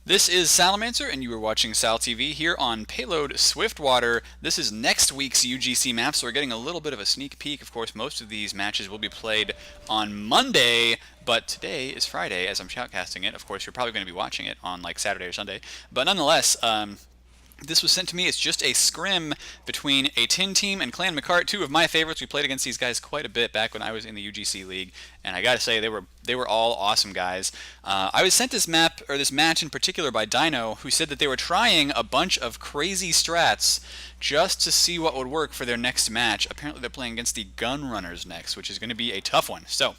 This is Salamancer, and you are watching SalTV here on Payload Swiftwater. This is next week's UGC map, so we're getting a little bit of a sneak peek. Of course, most of these matches will be played on Monday, but today is Friday as I'm shoutcasting it. Of course, you're probably going to be watching it on like Saturday or Sunday, but nonetheless, this was sent to me. It's just a scrim between a Tin Team and Clan McCart, two of my favorites. We played against these guys quite a bit back when I was in the UGC League, and I gotta say they were all awesome guys. I was sent this map, or this match in particular, by Dino, who said that they were trying a bunch of crazy strats just to see what would work for their next match. Apparently they're playing against the Gun Runners next, which is going to be a tough one. So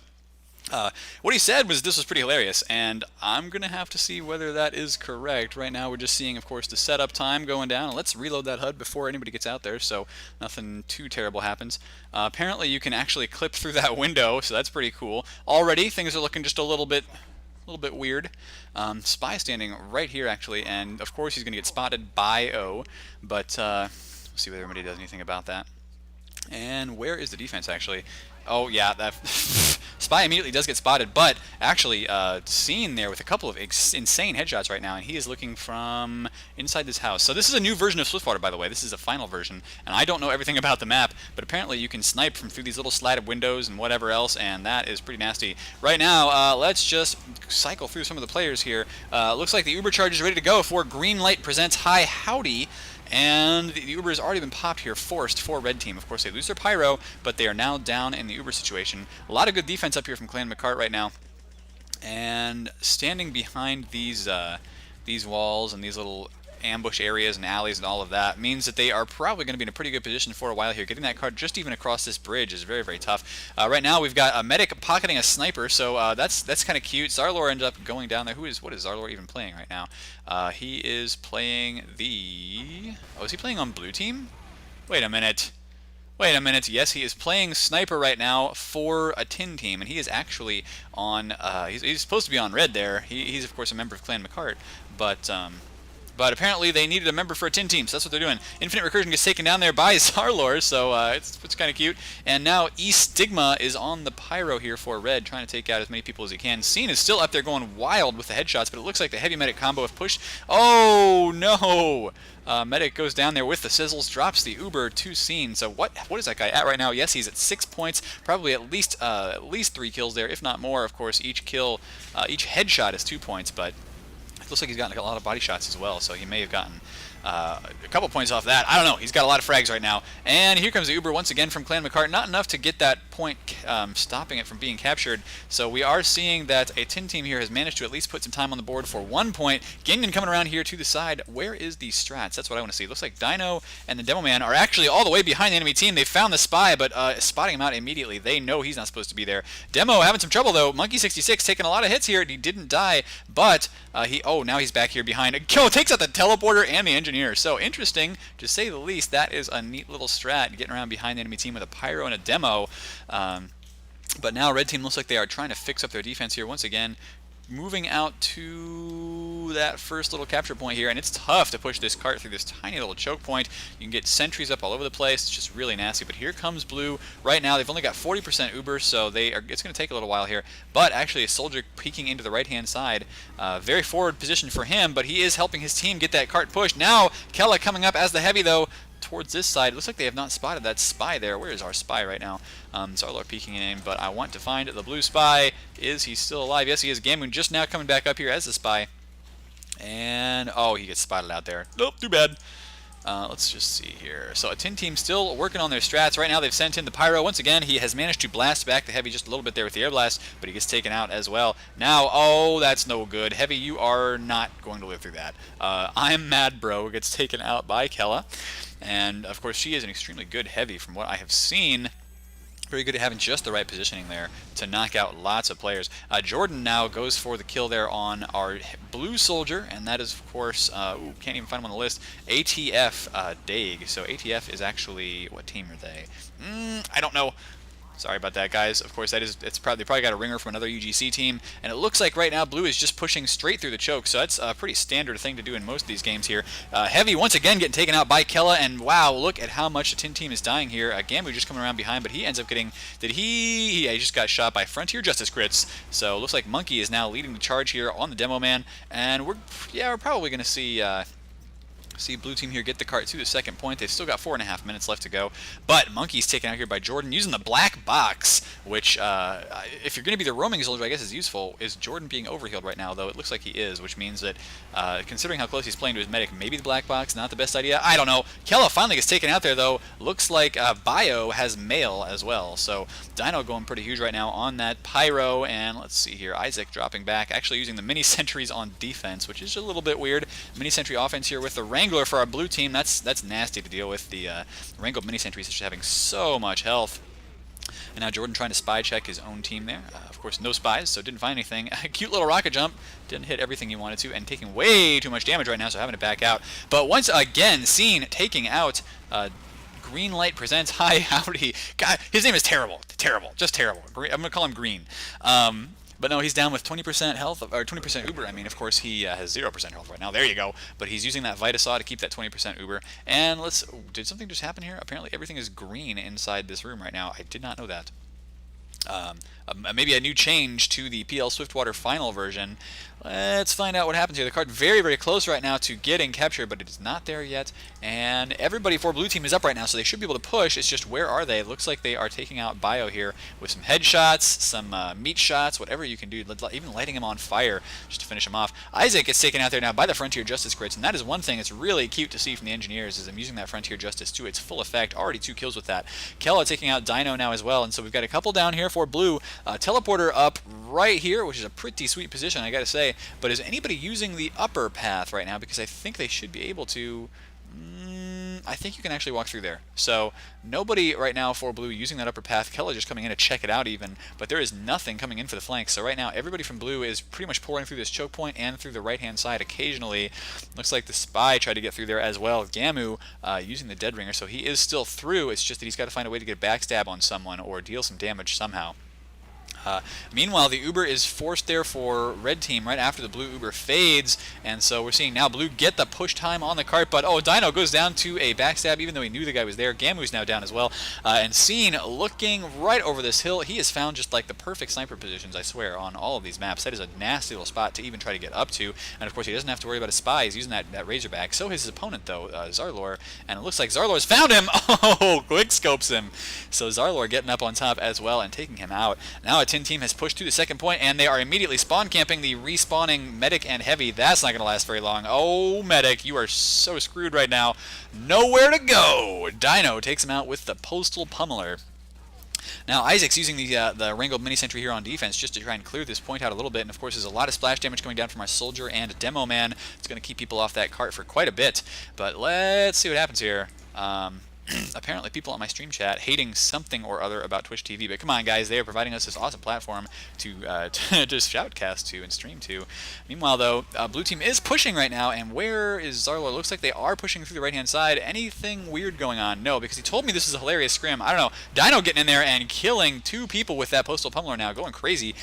what he said was this was pretty hilarious, and I'm going to have to see whether that is correct. Right now we're just seeing, of course, the setup time going down. Let's reload that HUD before anybody gets out there so nothing too terrible happens. Apparently you can actually clip through that window, so that's pretty cool. Already things are looking just a little bit weird. Spy standing right here, actually, and of course he's going to get spotted by O, but we'll see whether anybody does anything about that. And where is the defense, actually? Oh, yeah, that Spy immediately does get spotted, but actually seen there with a couple of insane headshots right now, and he is looking from inside this house. So this is a new version of Swiftwater, by the way. This is a final version, and I don't know everything about the map, but apparently you can snipe from through these little slatted windows and whatever else, and that is pretty nasty. Right now, let's just cycle through some of the players here. Looks like the Uber charge is ready to go for Green Light presents Hi Howdy. And the Uber has already been popped here, forced for Red Team. Of course, they lose their Pyro, but they are now down in the Uber situation. A lot of good defense up here from Clan McCart right now. And standing behind these walls and these little ambush areas and alleys and all of that means that they are probably going to be in a pretty good position for a while here. Getting that card just even across this bridge is very, very tough. Right now we've got a medic pocketing a sniper, so that's kind of cute. Zarlor ended up going down there. What is Zarlor even playing right now? He is playing the... Oh, is he playing on blue team? Wait a minute. Wait a minute. Yes, he is playing sniper right now for a Tin Team, and he is actually on... he's supposed to be on red there. He's of course a member of Clan McCart, but apparently they needed a member for a Tin Team, so that's what they're doing. Infinite Recursion gets taken down there by Zarlor, so it's kind of cute. And now E-Stigma is on the Pyro here for Red, trying to take out as many people as he can. Scene is still up there going wild with the headshots, but it looks like the Heavy Medic combo have pushed. Oh, no! Medic goes down there with the sizzles, drops the Uber to Scene. So what is that guy at right now? Yes, he's at 6 points, probably at least 3 kills there, if not more. Of course, each headshot is 2 points, but looks like he's gotten a lot of body shots as well, so he may have gotten a couple points off that. I don't know. He's got a lot of frags right now. And here comes the Uber once again from Clan McCart. Not enough to get that point stopping it from being captured. So we are seeing that a Tin Team here has managed to at least put some time on the board for 1 point. Ginyan coming around here to the side. Where is the strats? That's what I want to see. Looks like Dino and the Demo Man are actually all the way behind the enemy team. They found the Spy, but spotting him out immediately. They know he's not supposed to be there. Demo having some trouble, though. Monkey66 taking a lot of hits here. He didn't die, but now he's back here behind. Takes out the teleporter and the engineer. So interesting, to say the least. That is a neat little strat, getting around behind the enemy team with a Pyro and a Demo. But now Red Team looks like they are trying to fix up their defense here once again, moving out to that first little capture point here, and it's tough to push this cart through this tiny little choke point. You can get sentries up all over the place. It's just really nasty. But here comes Blue. Right now they've only got 40% Uber, so it's going to take a little while here. But actually a soldier peeking into the right-hand side. Very forward position for him, but he is helping his team get that cart pushed. Now Kella coming up as the heavy, though, towards this side. It looks like they have not spotted that Spy there. Where is our Spy right now? Zarlor peeking in, but I want to find the blue Spy. Is he still alive? Yes, he is. Gamoon just now coming back up here as the Spy. And, oh, he gets spotted out there. Nope, too bad. Let's just see here. So a Tin Team still working on their strats. Right now they've sent in the Pyro. Once again, he has managed to blast back the Heavy just a little bit there with the Air Blast, but he gets taken out as well. Now, oh, that's no good. Heavy, you are not going to live through that. I'm mad, bro. Gets taken out by Kella. And, of course, she is an extremely good Heavy from what I have seen. Very good at having just the right positioning there to knock out lots of players. Jordan now goes for the kill there on our blue soldier, and that is, of course, can't even find him on the list, ATF Daig. So ATF is actually, what team are they? I don't know. Sorry about that, guys. Of course, they probably got a ringer from another UGC team, and it looks like right now Blue is just pushing straight through the choke, so that's a pretty standard thing to do in most of these games here. Heavy once again getting taken out by Kella, and wow, look at how much the Tin team is dying here. Gamu just coming around behind, but he ends up getting, yeah, he just got shot by Frontier Justice crits, so it looks like Monkey is now leading the charge here on the Demo Man, and we're probably going to see Blue team here get the cart to the second point. They've still got 4.5 minutes left to go. But Monkey's taken out here by Jordan using the black box, which, if you're going to be the roaming soldier, I guess is useful. Is Jordan being overhealed right now, though? It looks like he is, which means that, considering how close he's playing to his medic, maybe the black box not the best idea. I don't know. Kella finally gets taken out there, though. Looks like Bio has mail as well. So Dino going pretty huge right now on that Pyro. And let's see here. Isaac dropping back, actually using the mini sentries on defense, which is a little bit weird. Mini sentry offense here with the Wrangler for our Blue team. That's nasty to deal with. The Wrangled mini sentries just having so much health. And now Jordan trying to spy check his own team there. Of course, no spies, so didn't find anything. Cute little rocket jump. Didn't hit everything he wanted to, and taking way too much damage right now, so having to back out. But once again, seen taking out Green Light Presents. Hi, howdy. God, his name is terrible. Terrible. Just terrible. I'm going to call him Green. But no, he's down with 20% health, or 20% Uber. I mean, of course, he has 0% health right now. There you go. But he's using that Vitasaw to keep that 20% Uber. And did something just happen here? Apparently everything is green inside this room right now. I did not know that. Maybe a new change to the PL Swiftwater final version. Let's find out what happens here. The card very, very close right now to getting captured, but it is not there yet. And everybody for Blue team is up right now, so they should be able to push. It's just, where are they? It looks like they are taking out Bio here with some headshots, some meat shots, whatever you can do, even lighting him on fire just to finish him off. Isaac gets taken out there now by the Frontier Justice crits, and that is one thing that's really cute to see from the engineers, is them using that Frontier Justice to its full effect. Already 2 kills with that. Kella taking out Dino now as well, and so we've got a couple down here for Blue. Teleporter up right here, which is a pretty sweet position, I gotta say. But is anybody using the upper path right now? Because I think they should be able to. I think you can actually walk through there. So nobody right now for Blue using that upper path. Kella just coming in to check it out even, but there is nothing coming in for the flanks. So right now everybody from Blue is pretty much pouring through this choke point and through the right-hand side occasionally. Looks like the Spy tried to get through there as well. Gamu using the Dead Ringer, so he is still through. It's just that he's got to find a way to get a backstab on someone or deal some damage somehow. Meanwhile, the Uber is forced there for Red Team right after the Blue Uber fades, and so we're seeing now Blue get the push time on the cart, but oh, Dino goes down to a backstab even though he knew the guy was there. Gamu's now down as well, and Scene looking right over this hill. He has found just like the perfect sniper positions, I swear, on all of these maps. That is a nasty little spot to even try to get up to, and of course he doesn't have to worry about a spy. He's using that Razorback. So his opponent though, Zarlor, and it looks like Zarlor's found him. Oh, quick scopes him. So Zarlor getting up on top as well and taking him out. Now a Tin team has pushed to the second point, and they are immediately spawn camping the respawning Medic and Heavy. That's not going to last very long. Oh, Medic, you are so screwed right now. Nowhere to go. Dino takes him out with the Postal Pummeler. Now Isaac's using the Wrangled Mini Sentry here on defense just to try and clear this point out a little bit, and of course there's a lot of splash damage coming down from our Soldier and Demo Man. It's going to keep people off that cart for quite a bit, but let's see what happens here. Apparently people on my stream chat hating something or other about Twitch TV, but come on guys, they are providing us this awesome platform to just shoutcast to and stream to. Meanwhile though, Blue team is pushing right now, and where is Zarlor? Looks like they are pushing through the right hand side. Anything weird going on? No, because he told me this is a hilarious scrim. I don't know. Dino getting in there and killing 2 people with that Postal Pummeler now, going crazy.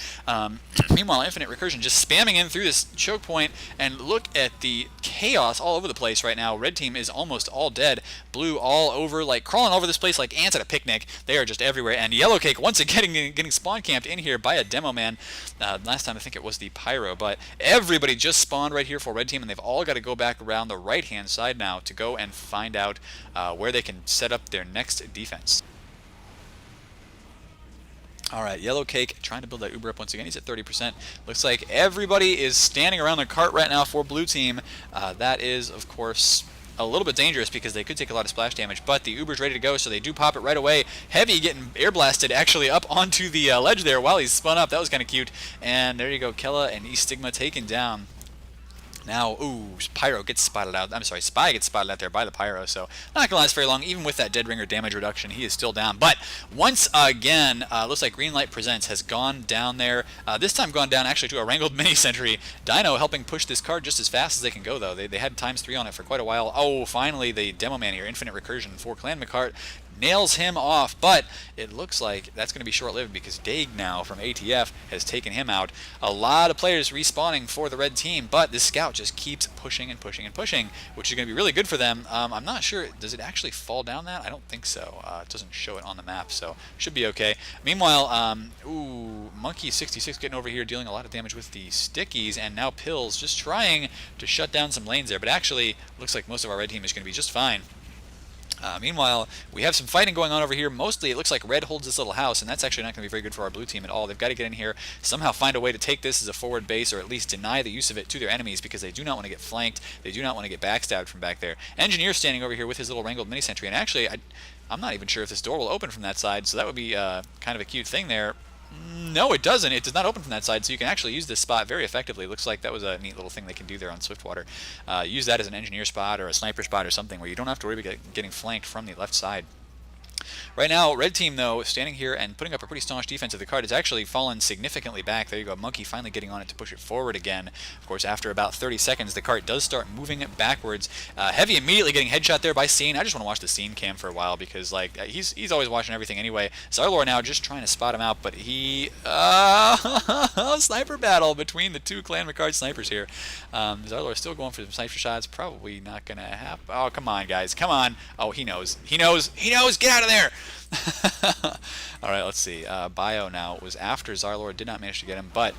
Meanwhile, Infinite Recursion just spamming in through this choke point, and look at the chaos all over the place right now. Red team is almost all dead. Blue all over, like crawling over this place like ants at a picnic. They are just everywhere. And Yellow Cake once again getting spawn camped in here by a Demo Man. Last time I think it was the Pyro, but everybody just spawned right here for Red Team, and they've all got to go back around the right-hand side now to go and find out where they can set up their next defense. Alright, Yellow Cake trying to build that Uber up once again. He's at 30%. Looks like everybody is standing around the cart right now for Blue Team. That is, of course, a little bit dangerous because they could take a lot of splash damage, but the Uber's ready to go, so they do pop it right away. Heavy getting air blasted actually up onto the ledge there while he's spun up. That was kind of cute. And there you go, Kella and E-Stigma taken down. Now, ooh, Pyro gets spotted out. I'm sorry, Spy gets spotted out there by the Pyro, so not going to last very long. Even with that Dead Ringer damage reduction, he is still down. But once again, looks like Green Light Presents has gone down there. This time gone down actually to a Wrangled Mini Sentry. Dino helping push this card just as fast as they can go, though. They had ×3 on it for quite a while. Oh, finally, the Demo Man here, Infinite Recursion for Clan McCart. nails him off, but it looks like that's going to be short-lived because Daig now from ATF has taken him out. A lot of players respawning for the red team, but this scout just keeps pushing and pushing and pushing, which is going to be really good for them. I'm not sure, does it actually fall down that? I don't think so. It doesn't show it on the map, so should be okay. Meanwhile, Monkey 66 getting over here, dealing a lot of damage with the stickies, and now Pills just trying to shut down some lanes there, but actually looks like most of our red team is going to be just fine. Meanwhile, we have some fighting going on over here. Mostly, it looks like red holds this little house, and that's actually not going to be very good for our blue team at all. They've got to get in here, somehow find a way to take this as a forward base, or at least deny the use of it to their enemies, because they do not want to get flanked. They do not want to get backstabbed from back there. Engineer standing over here with his little wrangled mini-sentry, and actually, I'm not even sure if this door will open from that side, so that would be kind of a cute thing there. No, it doesn't. It does not open from that side, so you can actually use this spot very effectively. Looks like that was a neat little thing they can do there on Swiftwater. Use that as an engineer spot or a sniper spot or something where you don't have to worry about getting flanked from the left side. Right now, red team, though, standing here and putting up a pretty staunch defense of the card, has actually fallen significantly back. There you go, Monkey finally getting on it to push it forward again. Of course, after about 30 seconds, the cart does start moving backwards. Heavy immediately getting headshot there by Scene. I just want to watch the Scene cam for a while because, like, he's always watching everything anyway. Zarlor now just trying to spot him out, but he... sniper battle between the two Clan McCart snipers here. Zarlor still going for some sniper shots. Probably not going to happen. Oh, come on, guys. Come on. Oh, he knows. He knows. He knows. Get out of there. Alright, let's see. Bio now was after Zarlor, did not manage to get him, but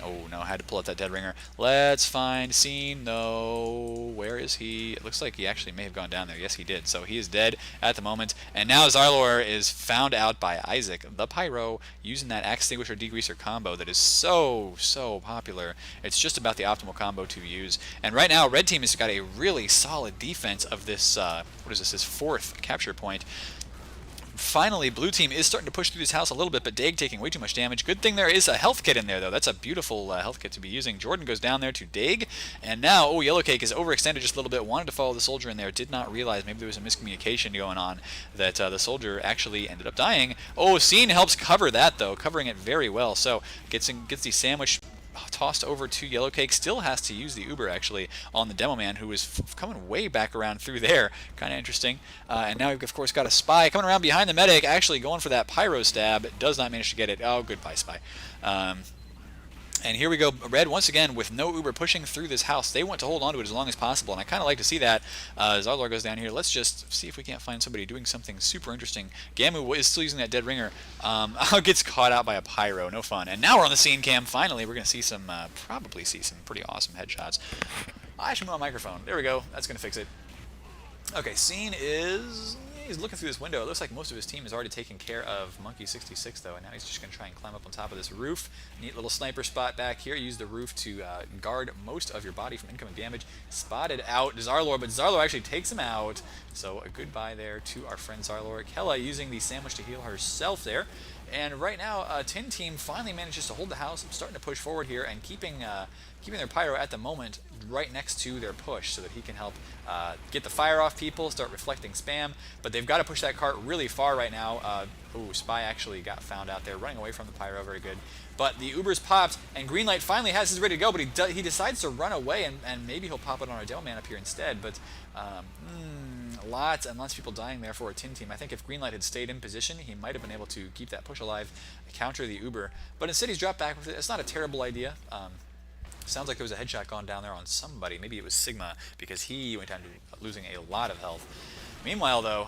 oh no, had to pull out that dead ringer. Let's find Scene. No, where is he? It looks like he actually may have gone down there. Yes, he did. So he is dead at the moment. And now Zarlor is found out by Isaac, the Pyro, using that Axe Extinguisher Degreaser combo that is so popular. It's just about the optimal combo to use. And right now, red team has got a really solid defense of this, what is this, his fourth capture point. Finally, blue team is starting to push through this house a little bit, but Daig taking way too much damage. Good thing there is a health kit in there, though. That's a beautiful health kit to be using. Jordan goes down there to Daig, and now, Yellowcake is overextended just a little bit, wanted to follow the soldier in there, did not realize, maybe there was a miscommunication going on, that the soldier actually ended up dying. Scene helps cover that, though, covering it very well. So, gets the sandwich tossed over to Yellowcake, still has to use the Uber actually on the Demo Man, who is coming way back around through there. Kind of interesting. And now we've of course got a Spy coming around behind the medic, actually going for that Pyro stab. Does not manage to get it. Oh, goodbye, Spy. And here we go, red once again with no Uber pushing through this house. They want to hold on to it as long as possible, and I kind of like to see that. Zarlor goes down here. Let's just see if we can't find somebody doing something super interesting. Gamu is still using that dead ringer. Gets caught out by a Pyro. No fun. And now we're on the Scene cam. Finally, we're going to see some, probably see some pretty awesome headshots. I should move my microphone. There we go. That's going to fix it. Okay, Scene is... He's looking through this window. It looks like most of his team is already taken care of. Monkey 66, though, and now he's just going to try and climb up on top of this roof. Neat little sniper spot back here. Use the roof to guard most of your body from incoming damage. Spotted out Zarlor, but Zarlor actually takes him out. So a goodbye there to our friend Zarlor. Kella using the sandwich to heal herself there. And right now, Tin Team finally manages to hold the house, starting to push forward here, and keeping their Pyro at the moment right next to their push so that he can help get the fire off people, start reflecting spam. But they've got to push that cart really far right now. Spy actually got found out there, running away from the Pyro, very good. But the Uber's popped, and Greenlight finally has his ready to go, but he decides to run away, and maybe he'll pop it on our Demo Man up here instead. But lots and lots of people dying there for a Tin Team. I think if Greenlight had stayed in position, he might have been able to keep that push alive, counter the Uber. But instead he's dropped back with it. It's not a terrible idea. Sounds like there was a headshot gone down there on somebody. Maybe it was Sigma, because he went down to losing a lot of health. Meanwhile, though,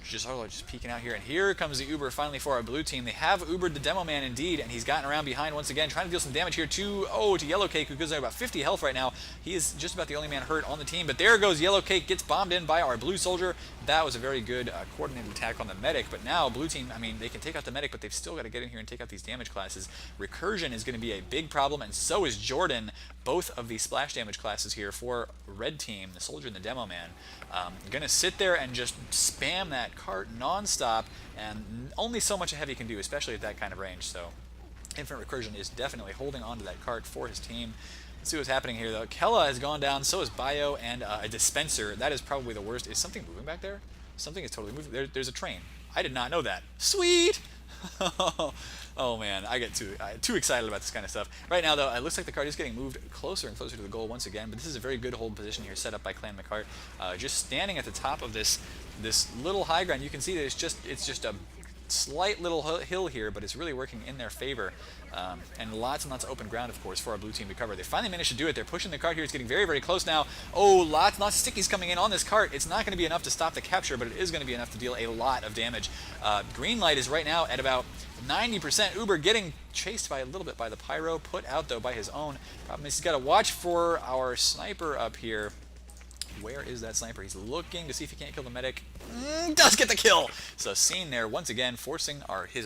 just peeking out here, and here comes the Uber finally for our blue team. They have Ubered the Demo Man indeed, and he's gotten around behind once again, trying to deal some damage here to Yellowcake, who goes there about 50 health right now. He is just about the only man hurt on the team, but there goes Yellowcake, gets bombed in by our blue soldier. That was a very good coordinated attack on the medic, but now blue team, I mean, they can take out the medic, but they've still got to get in here and take out these damage classes. Recursion is going to be a big problem, and so is Jordan. Both of the splash damage classes here for red team, the soldier and the Demo Man. Going to sit there and just spam that cart non-stop, and only so much a heavy can do, especially at that kind of range. So Infinite Recursion is definitely holding on to that cart for his team. Let's see what's happening here, though. Kella has gone down, so is Bio, and a dispenser. That is probably the worst. Is something moving back there? Something is totally moving. There's a train. I did not know that. Sweet! Oh man, I get too excited about this kind of stuff. Right now, though, it looks like the cart is getting moved closer and closer to the goal once again. But this is a very good hold position here, set up by Clan McCart. Just standing at the top of this little high ground, you can see that it's just a slight little hill here, but it's really working in their favor. And lots of open ground, of course, for our blue team to cover. They finally managed to do it. They're pushing the cart here. It's getting very, very close now. Oh, lots of stickies coming in on this cart. It's not going to be enough to stop the capture, but it is going to be enough to deal a lot of damage. Green light is right now at about 90%. Uber getting chased by a little bit by the pyro, put out, though, by his own. Problem is he's got to watch for our sniper up here. Where is that sniper? He's looking to see if he can't kill the medic. Does get the kill! So seen there once again, forcing his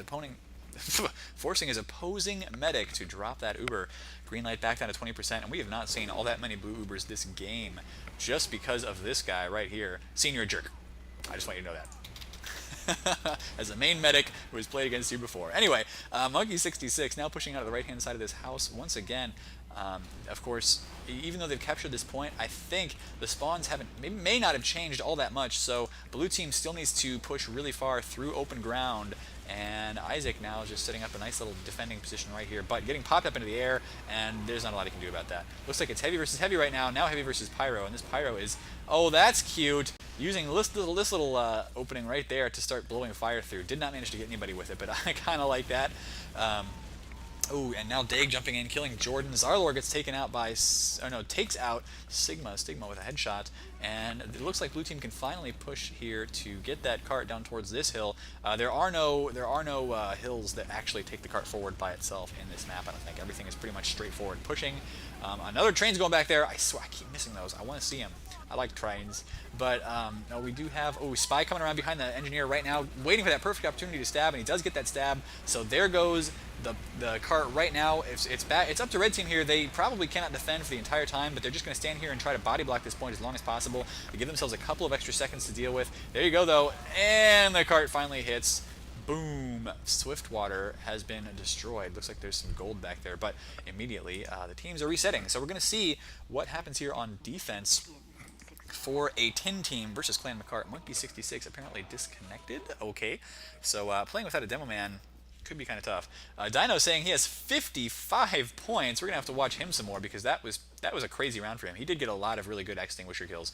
opposing medic to drop that Uber. Green light back down to 20%, and we have not seen all that many blue Ubers this game just because of this guy right here. Senior a jerk. I just want you to know that. As a main medic who has played against you before. Anyway, Monkey66 now pushing out of the right-hand side of this house once again. Of course, even though they've captured this point, I think the spawns may not have changed all that much, so blue team still needs to push really far through open ground, and Isaac now is just setting up a nice little defending position right here, but getting popped up into the air, and there's not a lot he can do about that. Looks like it's heavy versus heavy right now heavy versus pyro, and this pyro is, oh, that's cute, using this little opening right there to start blowing fire through. Did not manage to get anybody with it, but I kind of like that. Oh, and now Dag jumping in, killing Jordan. Zarlor gets taken out by, takes out Stigma with a headshot, and it looks like blue team can finally push here to get that cart down towards this hill. There are no hills that actually take the cart forward by itself in this map. I don't think everything is pretty much straightforward pushing. Another train's going back there. I swear I keep missing those. I want to see them. I like trains, but no, we do have Spy coming around behind the engineer right now, waiting for that perfect opportunity to stab, and he does get that stab. So there goes the cart right now. It's up to red team here. They probably cannot defend for the entire time, but they're just going to stand here and try to body block this point as long as possible to give themselves a couple of extra seconds to deal with. There you go, though, and the cart finally hits. Boom! Swiftwater has been destroyed. Looks like there's some gold back there, but immediately the teams are resetting. So we're going to see what happens here on defense for a 10 team versus Clan McCart. Monkey66 apparently disconnected. Okay, so playing without a demo man could be kind of tough. Dino saying he has 55 points. We're gonna have to watch him some more because that was a crazy round for him. He did get a lot of really good extinguisher kills.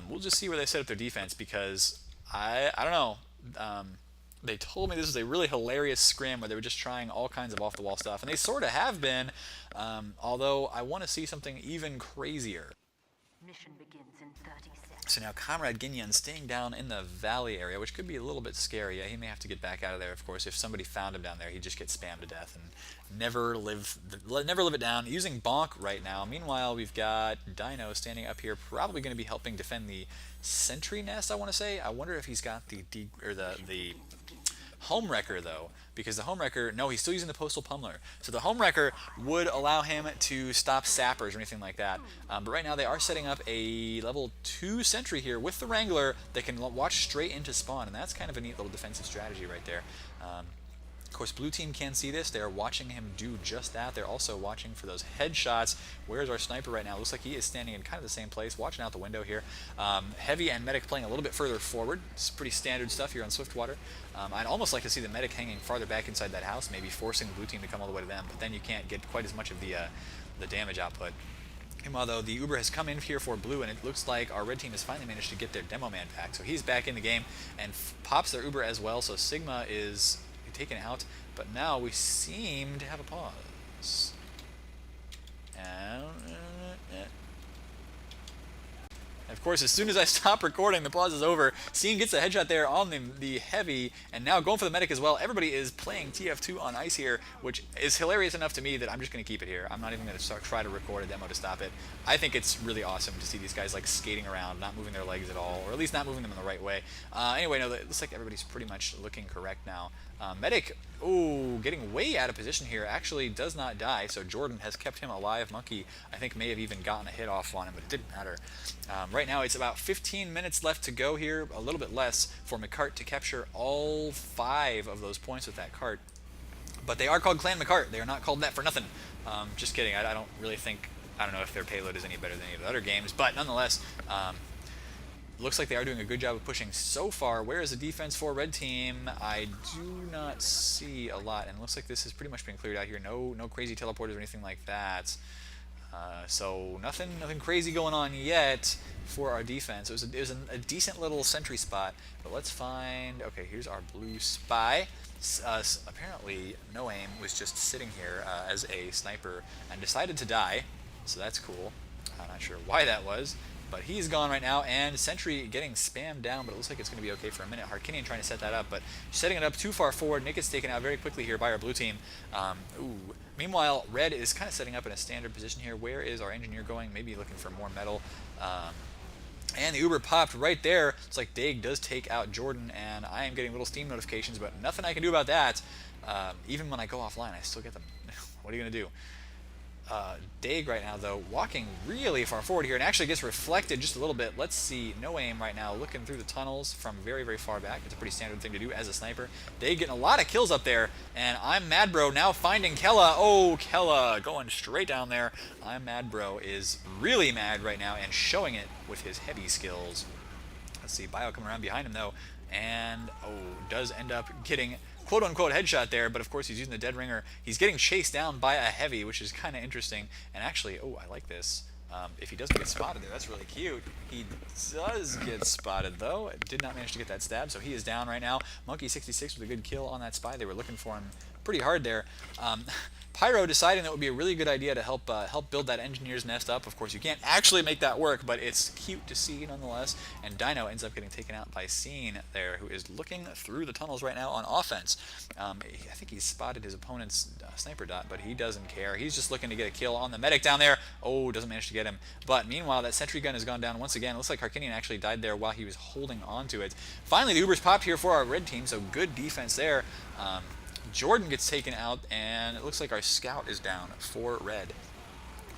We'll just see where they set up their defense because I don't know. They told me this was a really hilarious scrim where they were just trying all kinds of off-the-wall stuff, and they sort of have been. Although I want to see something even crazier. Mission begins in 30 seconds. So now Comrade Ginyan staying down in the valley area, which could be a little bit scary. Yeah, he may have to get back out of there, of course. If somebody found him down there, he'd just get spammed to death and never live it down. Using Bonk right now. Meanwhile, we've got Dino standing up here, probably going to be helping defend the sentry nest, I want to say. I wonder if he's got the Home Wrecker, though, because the Home Wrecker, no, he's still using the Postal Pummeler. So the Home Wrecker would allow him to stop sappers or anything like that. But right now they are setting up a level 2 sentry here with the Wrangler that can watch straight into spawn, and that's kind of a neat little defensive strategy right there. Of course, blue team can see this. They're watching him do just that. They're also watching for those headshots. Where's our sniper right now? Looks like he is standing in kind of the same place, watching out the window here. Heavy and medic playing a little bit further forward. It's pretty standard stuff here on Swiftwater. I'd almost like to see the medic hanging farther back inside that house, maybe forcing the blue team to come all the way to them, but then you can't get quite as much of the damage output. Meanwhile, though, the Uber has come in here for blue, and it looks like our red team has finally managed to get their demo man back. So he's back in the game and pops their Uber as well. So Sigma is taken out, but now we seem to have a pause. Of course, as soon as I stop recording, the pause is over. Scene gets a headshot there on the heavy, and now going for the medic as well. Everybody is playing TF2 on ice here, which is hilarious enough to me that I'm just going to keep it here. I'm not even going to try to record a demo to stop it. I think it's really awesome to see these guys like skating around, not moving their legs at all, or at least not moving them in the right way. Anyway, no, it looks like everybody's pretty much looking correct now. Medic, ooh, getting way out of position here, actually does not die, so Jordan has kept him alive. Monkey, I think, may have even gotten a hit off on him, but it didn't matter. Right now, it's about 15 minutes left to go here, a little bit less, for McCart to capture all 5 of those points with that cart. But they are called Clan McCart. They are not called that for nothing. Just kidding. I don't really think, I don't know if their payload is any better than any of the other games, but nonetheless, looks like they are doing a good job of pushing so far. Where is the defense for red team? I do not see a lot, and it looks like this has pretty much been cleared out here. No crazy teleporters or anything like that. So nothing crazy going on yet for our defense. It was a decent little sentry spot, but let's find. Okay, here's our blue spy. Apparently, No Aim was just sitting here as a sniper and decided to die, so that's cool. I'm not sure why that was, but he's gone right now, and Sentry getting spammed down, but it looks like it's going to be okay for a minute. Harkinian trying to set that up, but setting it up too far forward. Nick gets taken out very quickly here by our blue team. Meanwhile, red is kind of setting up in a standard position here. Where is our engineer going? Maybe looking for more metal. And the Uber popped right there. It's like Daig does take out Jordan, and I am getting little Steam notifications, but nothing I can do about that. Even when I go offline, I still get them. What are you going to do? Daig right now, though, walking really far forward here, and actually gets reflected just a little bit. Let's see, No Aim right now looking through the tunnels from very, very far back. It's a pretty standard thing to do as a sniper. Daig getting a lot of kills up there, and I'm Mad Bro now finding Kella. Oh, Kella going straight down there. I'm Mad Bro is really mad right now and showing it with his heavy skills. Let's see, Bio coming around behind him, though, and does end up getting quote-unquote headshot there, but of course he's using the dead ringer. He's getting chased down by a heavy, which is kind of interesting. And actually, I like this. If he doesn't get spotted there, that's really cute. He does get spotted, though. Did not manage to get that stab, so he is down right now. Monkey66 with a good kill on that spy. They were looking for him pretty hard there. Pyro deciding that would be a really good idea to help build that engineer's nest up. Of course, you can't actually make that work, but it's cute to see nonetheless. And Dino ends up getting taken out by Scene there, who is looking through the tunnels right now on offense. I think he's spotted his opponent's sniper dot, but he doesn't care. He's just looking to get a kill on the medic down there. Doesn't manage to get him. But meanwhile, that sentry gun has gone down once again. It looks like Harkinian actually died there while he was holding on to it. Finally, the Uber's popped here for our red team, so good defense there. Jordan gets taken out, and it looks like our scout is down for red.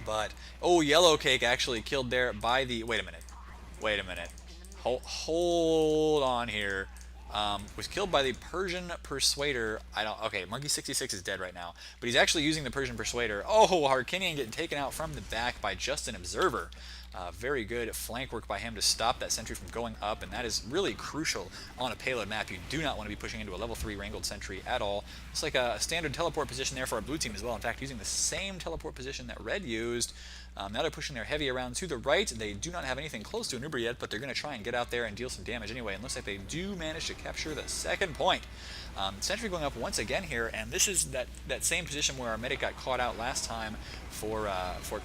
But, Yellow Cake actually killed there by the... Wait a minute. Hold on here. Was killed by the Persian Persuader. Okay, Monkey66 is dead right now, but he's actually using the Persian Persuader. Harkinian getting taken out from the back by just an observer. Very good flank work by him to stop that sentry from going up, and that is really crucial on a payload map. You do not want to be pushing into a level 3 wrangled sentry at all. It's like a standard teleport position there for our blue team as well. In fact, using the same teleport position that red used. Now they're pushing their heavy around to the right. They do not have anything close to an Uber yet, but they're going to try and get out there and deal some damage anyway. And looks like they do manage to capture the second point. Sentry going up once again here, and this is that same position where our medic got caught out last time for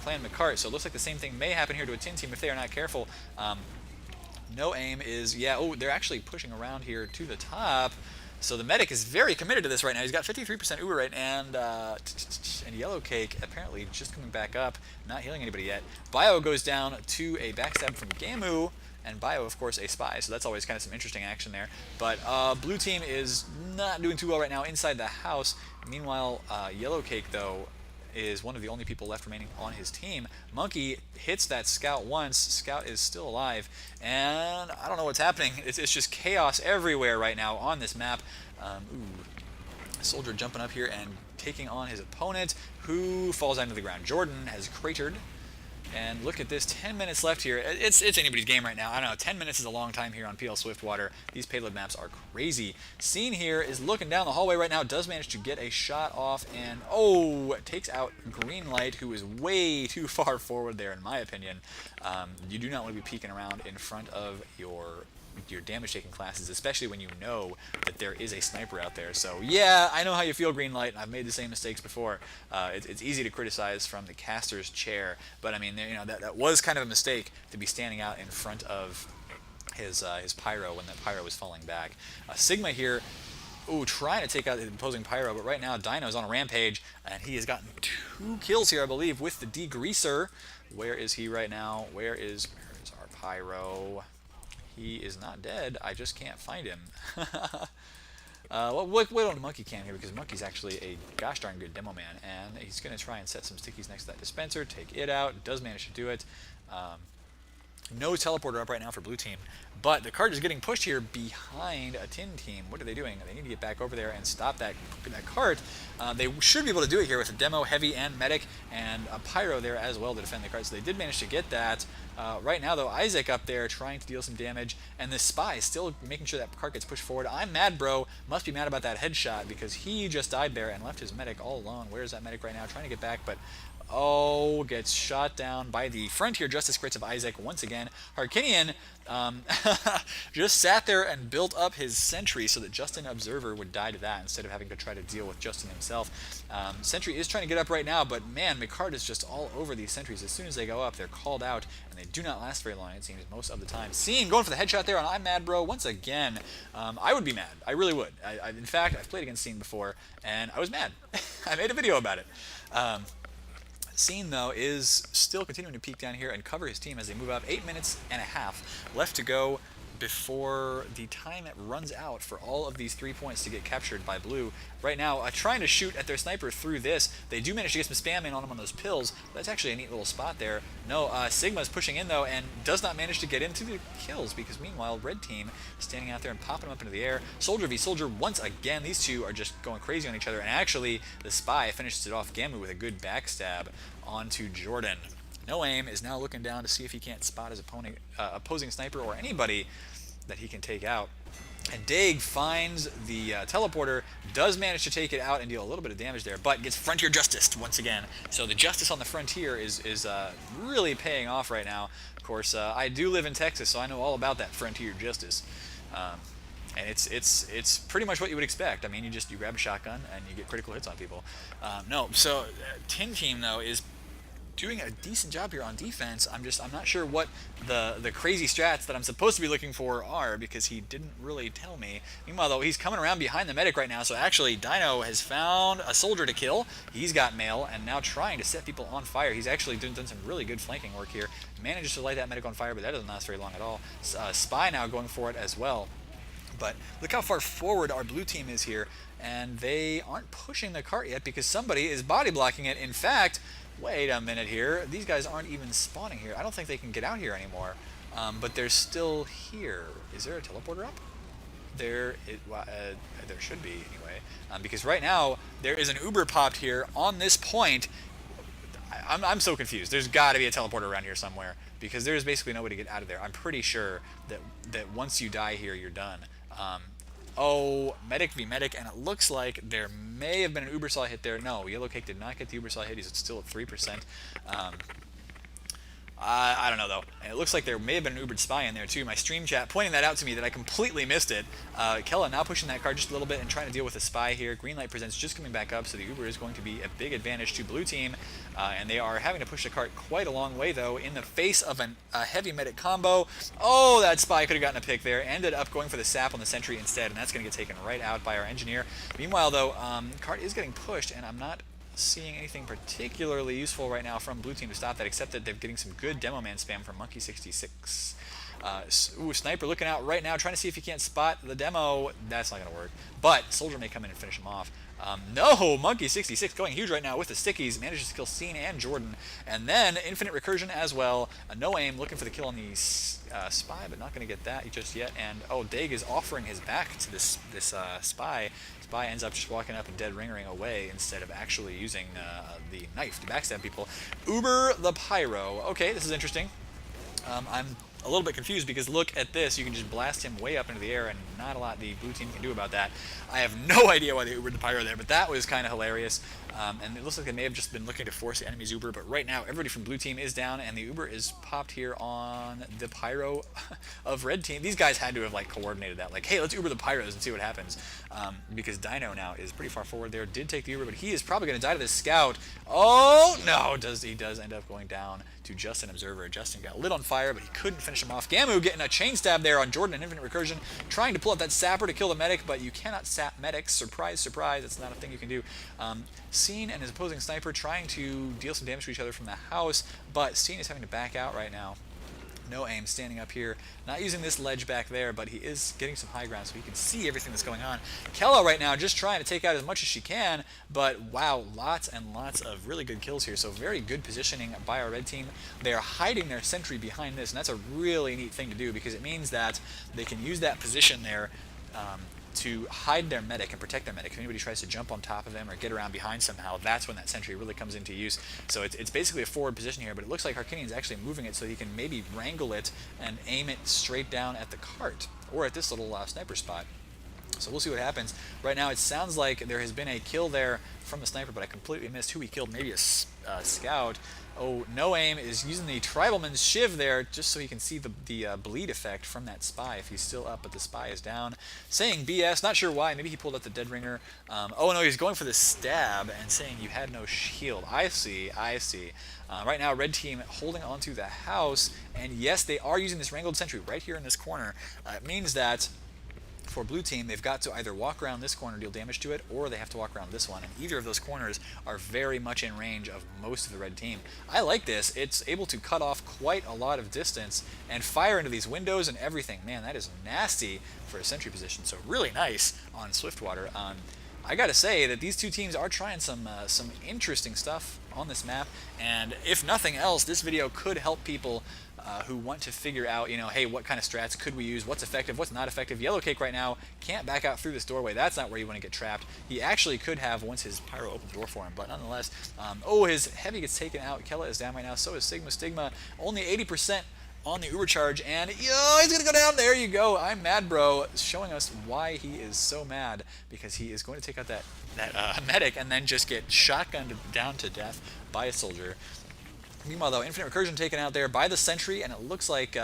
Clan McCart. So it looks like the same thing may happen here to a tin team if they are not careful. No Aim is, they're actually pushing around here to the top. So the medic is very committed to this right now. He's got 53% Uber rate, and Yellow Cake apparently just coming back up, not healing anybody yet. Bio goes down to a backstab from Gamu, and Bio, of course, a spy, so that's always kind of some interesting action there. But blue team is not doing too well right now inside the house. Meanwhile, Yellow Cake, though, is one of the only people left remaining on his team. Monkey hits that scout once. Scout is still alive, and I don't know what's happening. It's just chaos everywhere right now on this map. Soldier jumping up here and taking on his opponent, who falls down to the ground. Jordan has cratered. And look at this, 10 minutes left here. It's anybody's game right now. I don't know, 10 minutes is a long time here on PL Swiftwater. These payload maps are crazy. Scene here is looking down the hallway right now, does manage to get a shot off, and takes out Green Light, who is way too far forward there, in my opinion. You do not want to be peeking around in front of your damage-taking classes, especially when you know that there is a sniper out there. So yeah, I know how you feel, Green Light. I've made the same mistakes before. It's easy to criticize from the caster's chair, but I mean, that was kind of a mistake to be standing out in front of his pyro when that pyro was falling back. Sigma here, trying to take out the opposing pyro, but right now Dino's on a rampage, and he has gotten 2 kills here, I believe, with the degreaser. Where is he right now? Where is our pyro? He is not dead. I just can't find him. Well, wait on Monkey Cam here, because Monkey's actually a gosh darn good demo man, and he's going to try and set some stickies next to that dispenser, take it out, does manage to do it. No teleporter up right now for blue team, but the cart is getting pushed here behind a tin team. What are they doing? They need to get back over there and stop that cart. They should be able to do it here with a demo, heavy, and medic, and a pyro there as well to defend the cart. So they did manage to get that. Right now, though, Isaac up there trying to deal some damage, and the spy still making sure that cart gets pushed forward. I'm mad, bro. Must be mad about that headshot because he just died there and left his medic all alone. Where is that medic right now? Trying to get back, but oh, gets shot down by the Frontier Justice crits of Isaac once again. Harkinian just sat there and built up his sentry so that Justin Observer would die to that instead of having to try to deal with Justin himself. Sentry is trying to get up right now, but man, McCart is just all over these sentries. As soon as they go up, they're called out, and they do not last very long, it seems, most of the time. Scene going for the headshot there on I'm Mad Bro once again. I would be mad. I really would. In fact, I've played against Scene before, and I was mad. I made a video about it. Scene, though, is still continuing to peek down here and cover his team as they move up. 8 minutes and a half left to go before the time runs out for all of these 3 points to get captured by blue. Right now, trying to shoot at their sniper through this. They do manage to get some spam in on them on those pills. That's actually a neat little spot there. No, Sigma's pushing in, though, and does not manage to get into the kills because, meanwhile, red team standing out there and popping them up into the air. Soldier v Soldier once again. These two are just going crazy on each other, and actually, the spy finishes it off, Gamu, with a good backstab onto Jordan. No Aim is now looking down to see if he can't spot his opposing sniper or anybody that he can take out. And Daig finds the teleporter, does manage to take it out and deal a little bit of damage there, but gets Frontier Justice once again. So the justice on the frontier is really paying off right now. Of course, I do live in Texas, so I know all about that Frontier Justice. And it's pretty much what you would expect. I mean, you grab a shotgun and you get critical hits on people. So Tin Team, though, is doing a decent job here on defense. I'm not sure what the crazy strats that I'm supposed to be looking for are because he didn't really tell me. Meanwhile, though, he's coming around behind the medic right now, so actually Dino has found a soldier to kill. He's got mail and now trying to set people on fire. He's actually done some really good flanking work here. Manages to light that medic on fire, but that doesn't last very long at all. Spy now going for it as well. But look how far forward our blue team is here, and they aren't pushing the cart yet because somebody is body blocking it. In fact, wait a minute here. These guys aren't even spawning here. I don't think they can get out here anymore, but they're still here. Is there a teleporter up? There should be, anyway, because right now there is an Uber popped here on this point. I'm so confused. There's got to be a teleporter around here somewhere because there's basically no way to get out of there. I'm pretty sure that once you die here, you're done. Oh, medic v medic, and it looks like there may have been an Uber saw hit there. No, Yellow Cake did not get the Uber saw hit. He's still at 3%. I don't know, though. And it looks like there may have been an Ubered spy in there, too. My stream chat pointing that out to me that I completely missed it. Kella now pushing that card just a little bit and trying to deal with a spy here. Green light presents just coming back up, so the Uber is going to be a big advantage to blue team. And they are having to push the cart quite a long way, though, in the face of a heavy medic combo. Oh, that spy could have gotten a pick there. Ended up going for the sap on the sentry instead, and that's going to get taken right out by our engineer. Meanwhile, though, cart is getting pushed, and I'm not seeing anything particularly useful right now from blue team to stop that, except that they're getting some good demo man spam from Monkey66. Sniper looking out right now, trying to see if he can't spot the demo. That's not going to work. But Soldier may come in and finish him off. No, Monkey66 going huge right now with the stickies. Manages to kill Scene and Jordan. And then Infinite Recursion as well. No Aim looking for the kill on the spy, but not going to get that just yet. And Daig is offering his back to this spy. Spy ends up just walking up and dead ringering away instead of actually using the knife to backstab people. Uber the Pyro. Okay, this is interesting. I'm a little bit confused because look at this. You can just blast him way up into the air and not a lot the blue team can do about that. I have no idea why they Ubered the Pyro there, but that was kind of hilarious. And it looks like they may have just been looking to force the enemy's Uber, but right now everybody from blue team is down and the Uber is popped here on the Pyro of red team. These guys had to have coordinated that. Like, hey, let's Uber the Pyros and see what happens. Because Dino now is pretty far forward there. Did take the Uber, but he is probably going to die to this scout. Oh, no, he does end up going down to Justin Observer. Justin got lit on fire, but he couldn't finish him off. Gamu getting a chain stab there on Jordan and Infinite Recursion, trying to pull up that sapper to kill the medic, but you cannot sap medics. Surprise, surprise, that's not a thing you can do. Scene and his opposing sniper trying to deal some damage to each other from the house, but Scene is having to back out right now. No Aim standing up here, not using this ledge back there, but he is getting some high ground so he can see everything that's going on. Kella right now just trying to take out as much as she can, but wow, lots and lots of really good kills here. So very good positioning by our red team. They are hiding their sentry behind this, and that's a really neat thing to do because it means that they can use that position there to hide their medic and protect their medic. If anybody tries to jump on top of them or get around behind somehow, that's when that sentry really comes into use. So it's basically a forward position here, but it looks like Harkinian's actually moving it so he can maybe wrangle it and aim it straight down at the cart or at this little sniper spot. So we'll see what happens. Right now it sounds like there has been a kill there from the sniper, but I completely missed who he killed. Maybe a scout. Oh, No Aim is using the Tribalman's Shiv there just so he can see the bleed effect from that spy if he's still up, but the spy is down. Saying BS, not sure why. Maybe he pulled out the Dead Ringer. Oh no, he's going for the stab and saying you had no shield. I see. Right now, red team holding onto the house, and yes, they are using this wrangled sentry right here in this corner. It means that for blue team, they've got to either walk around this corner, deal damage to it, or they have to walk around this one, and either of those corners are very much in range of most of the red team. I like this. It's able to cut off quite a lot of distance and fire into these windows and everything. Man, that is nasty for a sentry position, so really nice on Swiftwater. I gotta say that these two teams are trying some interesting stuff on this map, and if nothing else, this video could help people who want to figure out, hey, what kind of strats could we use, what's effective, what's not effective. Yellow Cake right now can't back out through this doorway. That's not where you want to get trapped. He actually could have once his pyro opened the door for him, but nonetheless, his heavy gets taken out. Kella is down right now, so is Stigma. Only 80% on the Uber charge, and he's gonna go down. There you go. I'm mad, bro, showing us why he is so mad, because he is going to take out that medic and then just get shotgunned down to death by a soldier. Meanwhile, though, infinite recursion taken out there by the sentry, and it looks like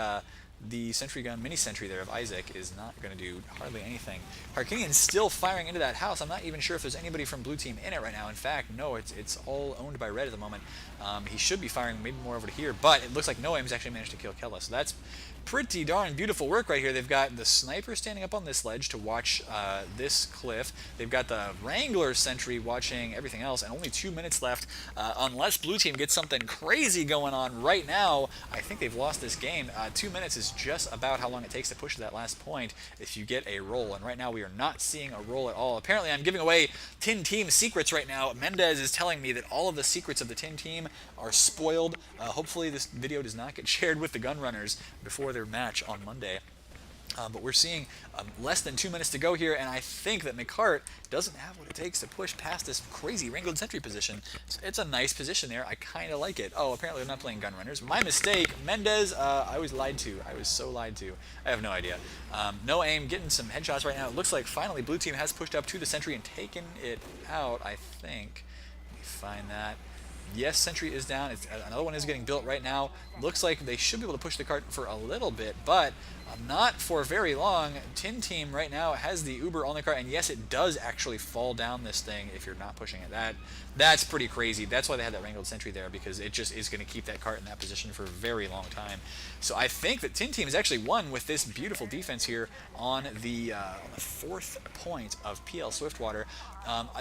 the sentry gun, mini sentry there of Isaac is not going to do hardly anything. Harkinian's still firing into that house. I'm not even sure if there's anybody from blue team in it right now. In fact, no, it's all owned by red at the moment. He should be firing maybe more over to here, but it looks like No Aim's actually managed to kill Kella, so that's pretty darn beautiful work right here. They've got the sniper standing up on this ledge to watch this cliff. They've got the Wrangler sentry watching everything else, and only 2 minutes left. Unless blue team gets something crazy going on right now, I think they've lost this game. 2 minutes is just about how long it takes to push to that last point if you get a roll, and right now we are not seeing a roll at all. Apparently I'm giving away Tin Team secrets right now. Mendez is telling me that all of the secrets of the Tin Team are spoiled. Hopefully this video does not get shared with the gun runners before their match on Monday. But we're seeing less than 2 minutes to go here, and I think that McCart doesn't have what it takes to push past this crazy wrangled sentry position. It's a nice position there. I kind of like it. Oh, apparently I'm not playing gun runners. My mistake. Mendez, I was lied to. I was so lied to. I have no idea. No Aim getting some headshots right now. It looks like finally blue team has pushed up to the sentry and taken it out, I think. Let me find that. Yes, sentry is down. Another one is getting built right now. Looks like they should be able to push the cart for a little bit, but not for very long. Tin Team right now has the Uber on the cart, and yes, it does actually fall down this thing if you're not pushing it. That's pretty crazy. That's why they had that wrangled sentry there, because it just is going to keep that cart in that position for a very long time. So I think that Tin Team has actually won with this beautiful defense here on the fourth point of PL Swiftwater.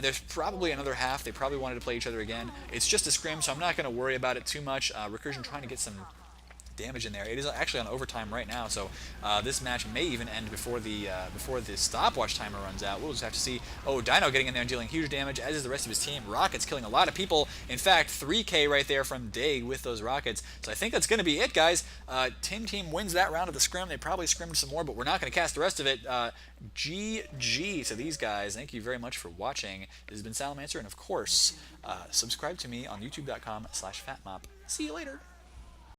There's probably another half. They probably wanted to play each other again. It's just a scrim, so I'm not going to worry about it too much. Recursion trying to get some damage in there. It is actually on overtime right now, so this match may even end before the stopwatch timer runs out. We'll just have to see. Oh, Dino getting in there and dealing huge damage, as is the rest of his team. Rockets killing a lot of people. In fact, 3K right there from Day with those rockets. So I think that's going to be it, guys. Tin Team wins that round of the scrim. They probably scrimmed some more, but we're not going to cast the rest of it. GG to these guys. Thank you very much for watching. This has been Salamancer, and of course, subscribe to me on youtube.com/fatmop. See you later.